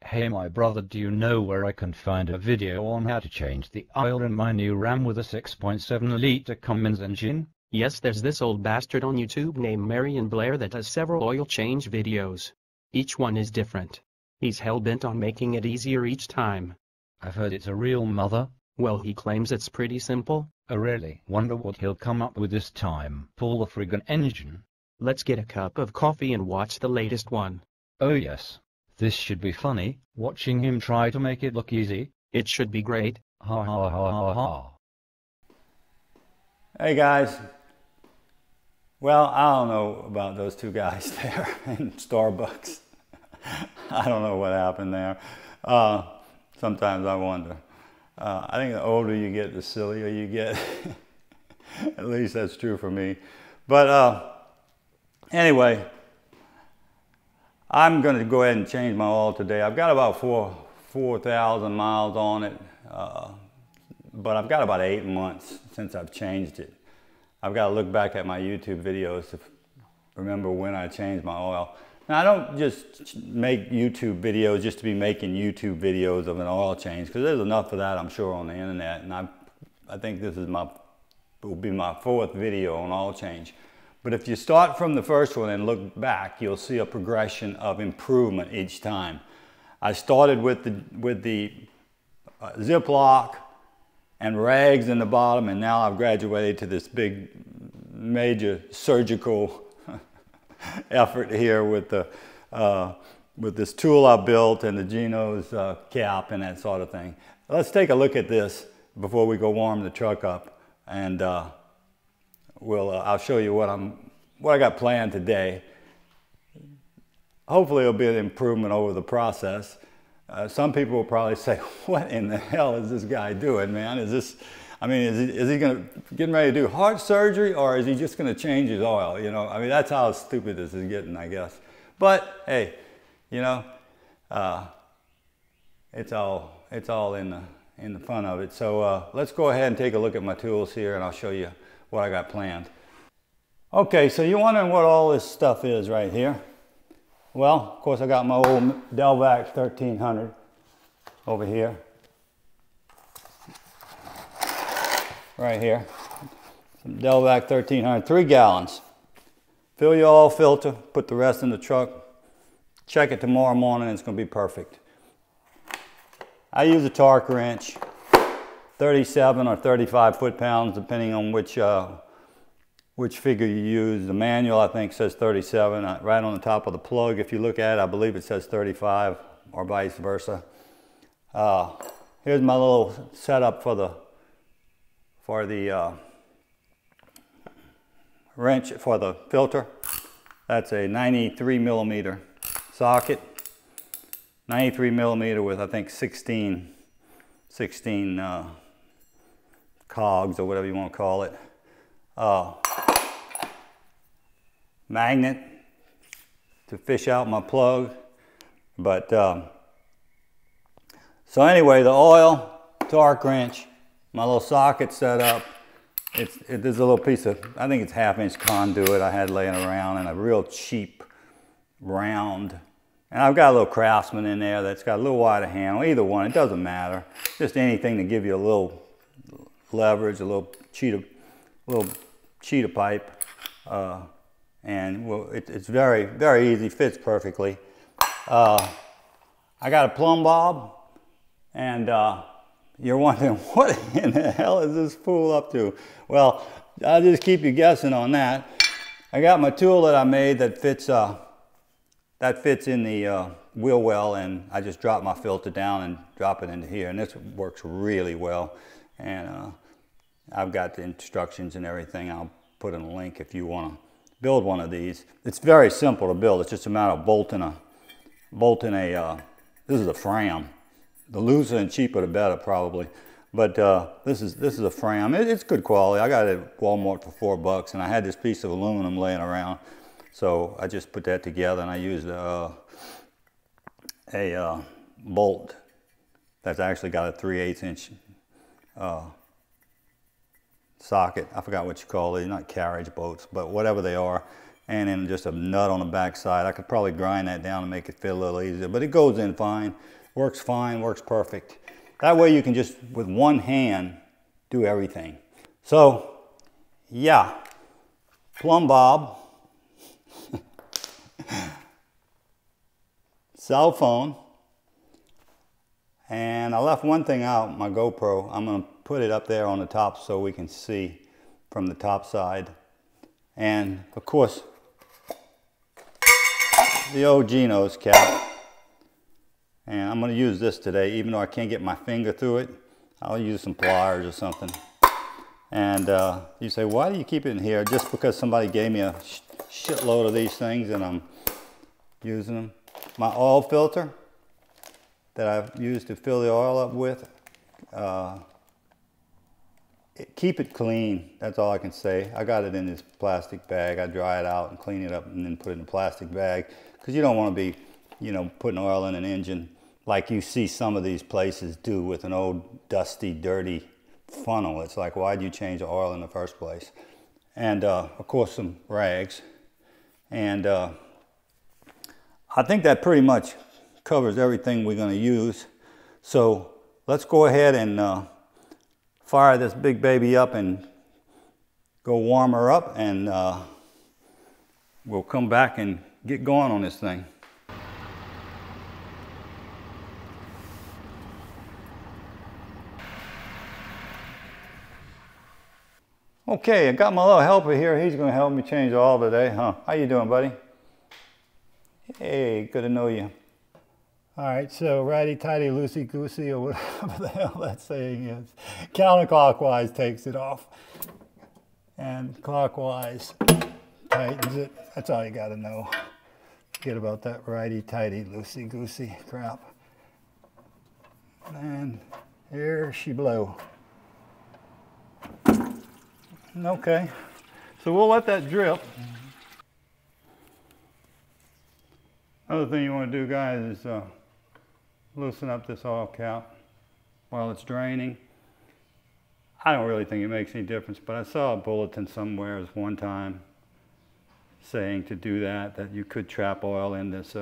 Hey my brother, do you know where I can find a video on how to change the oil in my new RAM with a 6.7-liter Cummins engine? Yes, there's this old bastard on YouTube named Marion Blair that does several oil change videos. Each one is different. He's hell-bent on making it easier each time. I've heard it's a real mother. Well, he claims it's pretty simple. Oh really? Wonder what he'll come up with this time. Pull the friggin' engine. Let's get a cup of coffee and watch the latest one. Oh yes. This should be funny, watching him try to make it look easy. It should be great. Ha ha ha ha ha. Hey guys. Well, I don't know about those two guys there in Starbucks. I don't know what happened there. Sometimes I wonder. I think the older you get, the sillier you get. At least that's true for me. But anyway, I'm going to go ahead and change my oil today. I've got about 4,000 miles on it, but I've got about 8 months since I've changed it. I've got to look back at my YouTube videos to remember when I changed my oil. Now, I don't just make YouTube videos just to be making YouTube videos of an oil change, because there's enough of that, I'm sure, on the internet. And I think this is will be my 4th video on oil change. But if you start from the first one and look back, you'll see a progression of improvement each time. I started with the Ziploc and rags in the bottom, and now I've graduated to this big, major surgical effort here with this tool I built and the Geno's cap and that sort of thing. Let's take a look at this before we go warm the truck up, and I'll show you what I got planned today. Hopefully it'll be an improvement over the process. Some people will probably say, what in the hell is this guy doing, man? Is he getting ready to do heart surgery, or is he just gonna change his oil? You know, I mean, that's how stupid this is getting, I guess. But hey, you know, it's all in the fun of it. So let's go ahead and take a look at my tools here, and I'll show you what I got planned. Okay, so you're wondering what all this stuff is right here. Well, of course, I got my old Delvac 1300 over here. Right here. Some Delvac 1300, 3 gallons. Fill your oil filter, put the rest in the truck. Check it tomorrow morning, and it's going to be perfect. I use a torque wrench, 37 or 35 foot-pounds, depending on which figure you use. The manual, I think, says 37. Right on the top of the plug, if you look at it, I believe it says 35, or vice versa. Here's my little setup for the wrench for the filter. That's a 93 millimeter socket. 93 millimeter with, I think, 16 cogs, or whatever you want to call it. Magnet to fish out my plug. But so anyway, the oil, torque wrench, my little socket set up. There's a little piece of, I think it's 1/2-inch conduit I had laying around, and a real cheap round. And I've got a little Craftsman in there that's got a little wider handle. Either one, it doesn't matter. Just anything to give you a little leverage, a little cheetah pipe. And well, it's very, very easy, fits perfectly. I got a plumb bob, and you're wondering, what in the hell is this fool up to? Well, I'll just keep you guessing on that. I got my tool that I made that fits in the wheel well, and I just drop my filter down and drop it into here, and this works really well. And I've got the instructions and everything. I'll put in a link if you want to build one of these. It's very simple to build. It's just a matter of bolting a this is a Fram. The looser and cheaper the better, probably. But this is a Fram. It's good quality. I got it at Walmart for $4, and I had this piece of aluminum laying around, so I just put that together, and I used a bolt that's actually got a 3/8-inch socket. I forgot what you call it. Not carriage bolts, but whatever they are. And then just a nut on the back side. I could probably grind that down and make it fit a little easier, but it goes in fine. Works fine, works perfect. That way you can just, with one hand, do everything. So, yeah, plumb bob, cell phone, and I left one thing out, my GoPro. I'm gonna put it up there on the top so we can see from the top side. And of course, the old Geno's cap. And I'm going to use this today, even though I can't get my finger through it. I'll use some pliers or something. And you say, why do you keep it in here? Just because somebody gave me a shitload of these things and I'm using them. My oil filter that I've used to fill the oil up with. Keep it clean, that's all I can say. I got it in this plastic bag. I dry it out and clean it up and then put it in a plastic bag. Because you don't want to be, you know, putting oil in an engine like you see some of these places do with an old dusty, dirty funnel. It's like, why'd you change the oil in the first place? And of course some rags. And I think that pretty much covers everything we're going to use. So let's go ahead and fire this big baby up and go warm her up, and we'll come back and get going on this thing. Okay, I got my little helper here. He's going to help me change the oil today, huh? How you doing, buddy? Hey, good to know you. All right, so righty-tighty, loosey-goosey, or whatever the hell that saying is. Counterclockwise takes it off, and clockwise tightens it. That's all you got to know. Forget about that righty-tighty, loosey-goosey crap. And here she blow. Okay, so we'll let that drip. Other thing you want to do, guys, is loosen up this oil cap while it's draining. I don't really think it makes any difference, but I saw a bulletin somewhere one time saying to do that, that you could trap oil in this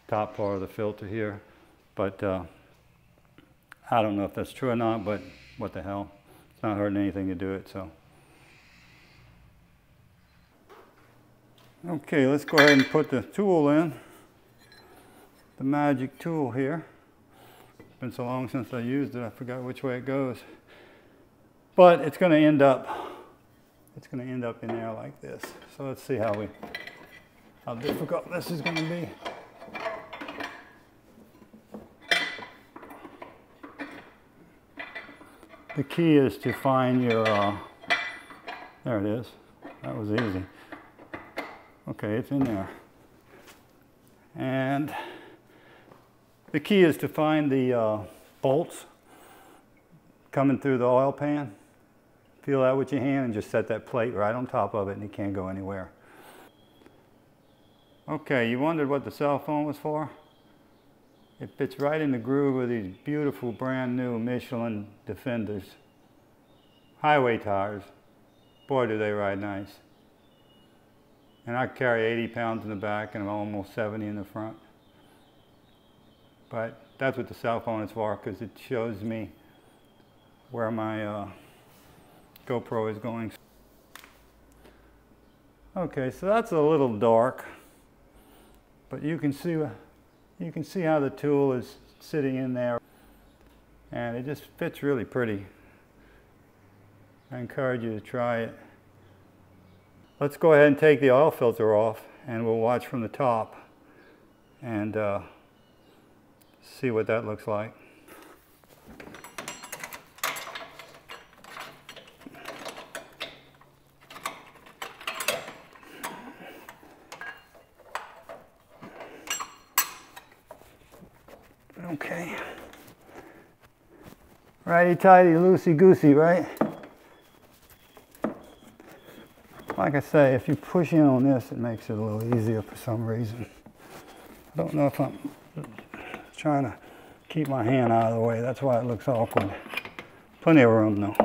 top part of the filter here. But I don't know if that's true or not, but what the hell. It's not hurting anything to do it, so. Okay, let's go ahead and put the tool in. The magic tool here. It's been so long since I used it, I forgot which way it goes. But it's going to end up in there like this. So let's see how difficult this is going to be. The key is to find your, there it is. That was easy. Okay, it's in there. And the key is to find the bolts coming through the oil pan. Feel that with your hand and just set that plate right on top of it and it can't go anywhere. Okay, you wondered what the cell phone was for? It fits right in the groove of these beautiful brand new Michelin Defenders. Highway tires. Boy, do they ride nice. And I carry 80 pounds in the back and I'm almost 70 in the front. But that's what the cell phone is for, because it shows me where my GoPro is going. Okay, so that's a little dark, but you can see how the tool is sitting in there, and it just fits really pretty. I encourage you to try it. Let's go ahead and take the oil filter off, and we'll watch from the top and see what that looks like. Okay. Righty-tighty, loosey-goosey, right? Like I say, if you push in on this, it makes it a little easier for some reason. I don't know if I'm trying to keep my hand out of the way. That's why it looks awkward. Plenty of room though.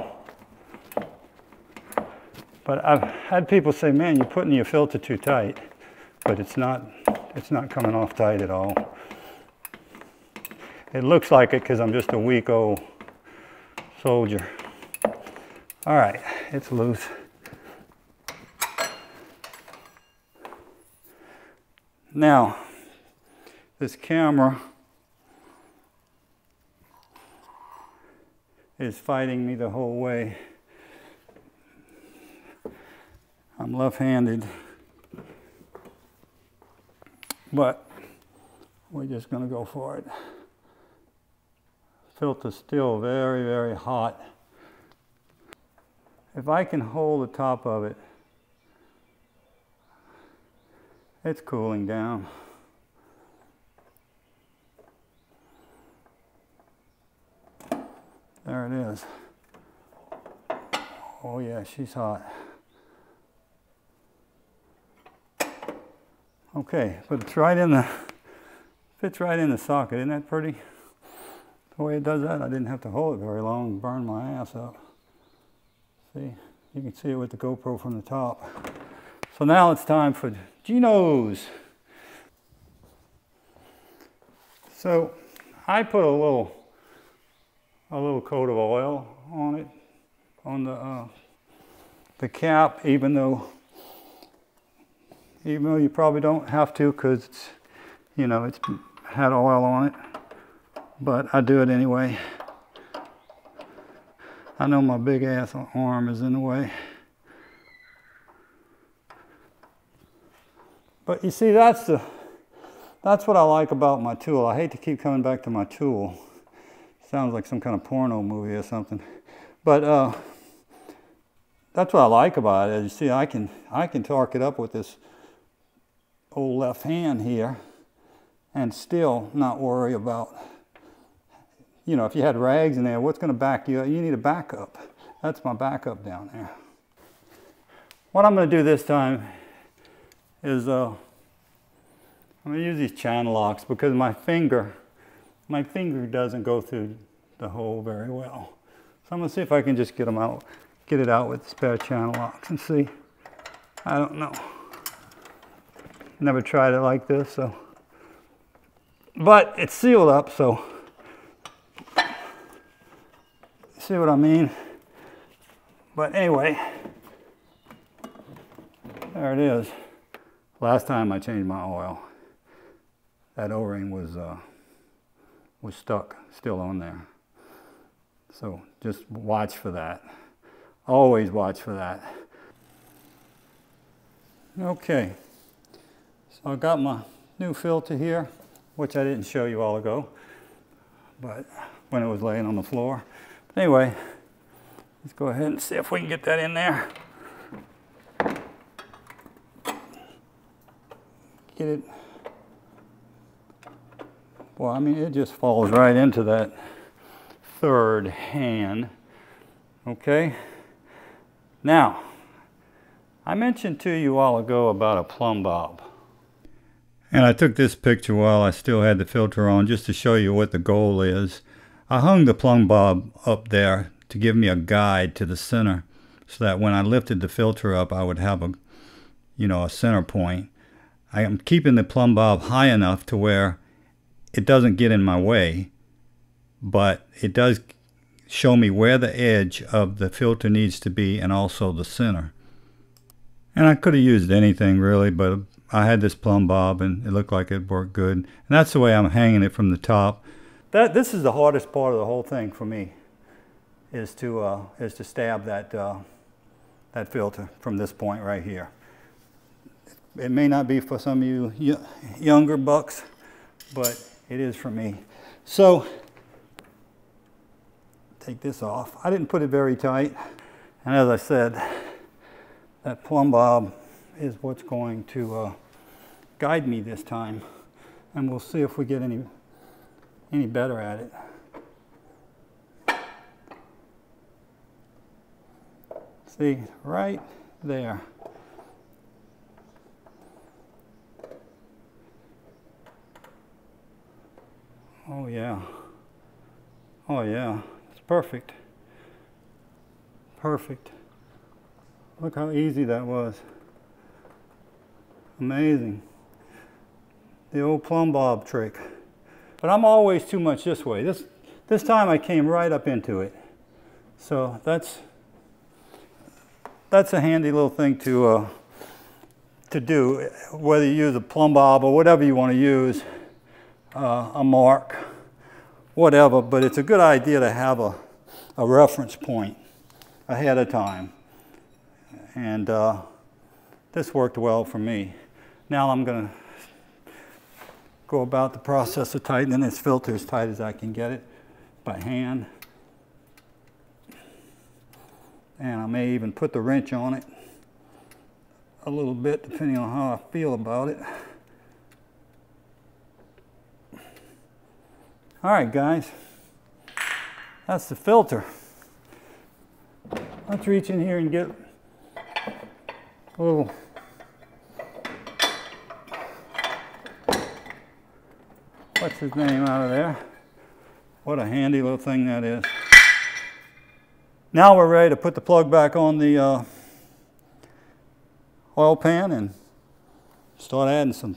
But I've had people say, man, you're putting your filter too tight. But it's not coming off tight at all. It looks like it because I'm just a weak old soldier. All right, it's loose. Now, this camera is fighting me the whole way. I'm left-handed, but we're just going to go for it. Filter's still very, very hot. If I can hold the top of it, it's cooling down. There it is. Oh yeah, she's hot. Okay, but it's right in the, fits right in the socket. Isn't that pretty? The way it does that, I didn't have to hold it very long and burn my ass up. See, you can see it with the GoPro from the top. So now it's time for Geno's. So I put a little coat of oil on it, on the cap, even though you probably don't have to, because it's, you know, it's had oil on it, but I do it anyway. I know my big ass arm is in the way. But you see, that's what I like about my tool. I hate to keep coming back to my tool. Sounds like some kind of porno movie or something. But that's what I like about it. As you see, I can torque it up with this old left hand here and still not worry about, you know, if you had rags in there, what's going to back you up? You need a backup. That's my backup down there. What I'm going to do this time is I'm going to use these channel locks because my finger doesn't go through the hole very well. So I'm going to see if I can just get it out with spare channel locks and see. I don't know. Never tried it like this, so. But it's sealed up, so. See what I mean? But anyway, there it is. Last time I changed my oil, that O-ring was stuck, still on there. So just watch for that. Always watch for that. Okay, so I got my new filter here, which I didn't show you all ago, but when it was laying on the floor. But anyway, let's go ahead and see if we can get that in there. Get it. Well, I mean, it just falls right into that third hand. Okay. Now, I mentioned to you all ago about a plumb bob. And I took this picture while I still had the filter on just to show you what the goal is. I hung the plumb bob up there to give me a guide to the center so that when I lifted the filter up, I would have a, you know, a center point. I am keeping the plumb bob high enough to where it doesn't get in my way, but it does show me where the edge of the filter needs to be and also the center. And I could have used anything really, but I had this plumb bob and it looked like it worked good. And that's the way I'm hanging it from the top. This is the hardest part of the whole thing for me, is to stab that filter from this point right here. It may not be for some of you younger bucks, but it is for me. So, take this off. I didn't put it very tight. And as I said, that plumb bob is what's going to guide me this time. And we'll see if we get any better at it. See, right there. Oh yeah. Oh yeah. It's perfect. Perfect. Look how easy that was. Amazing. The old plumb bob trick. But I'm always too much this way. This time I came right up into it. So that's a handy little thing to do, whether you use a plumb bob or whatever you want to use, a mark, whatever. But it's a good idea to have a reference point ahead of time. And this worked well for me. Now I'm going to go about the process of tightening this filter as tight as I can get it by hand. And I may even put the wrench on it a little bit, depending on how I feel about it. All right, guys, that's the filter. Let's reach in here and get a little what's his name out of there. What a handy little thing that is. Now we're ready to put the plug back on the oil pan and start adding some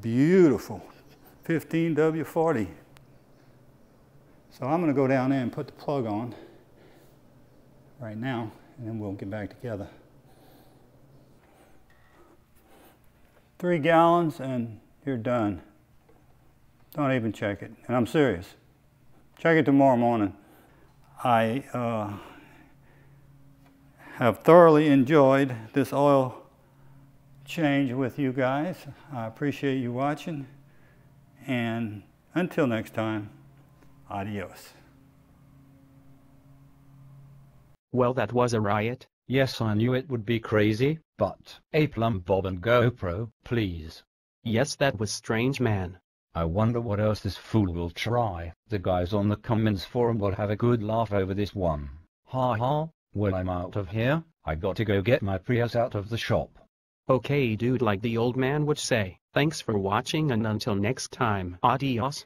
beautiful 15W40. So I'm going to go down there and put the plug on right now, and then we'll get back together. 3 gallons and you're done. Don't even check it. And I'm serious. Check it tomorrow morning. I have thoroughly enjoyed this oil change with you guys. I appreciate you watching. And until next time, adios. Well, that was a riot. Yes, I knew it would be crazy, but a plumb bob and GoPro, please. Yes, that was strange, man. I wonder what else this fool will try. The guys on the Cummins forum will have a good laugh over this one. Ha ha. Well, I'm out of here. I got to go get my Prius out of the shop. Okay, dude, like the old man would say. Thanks for watching, and until next time, adios.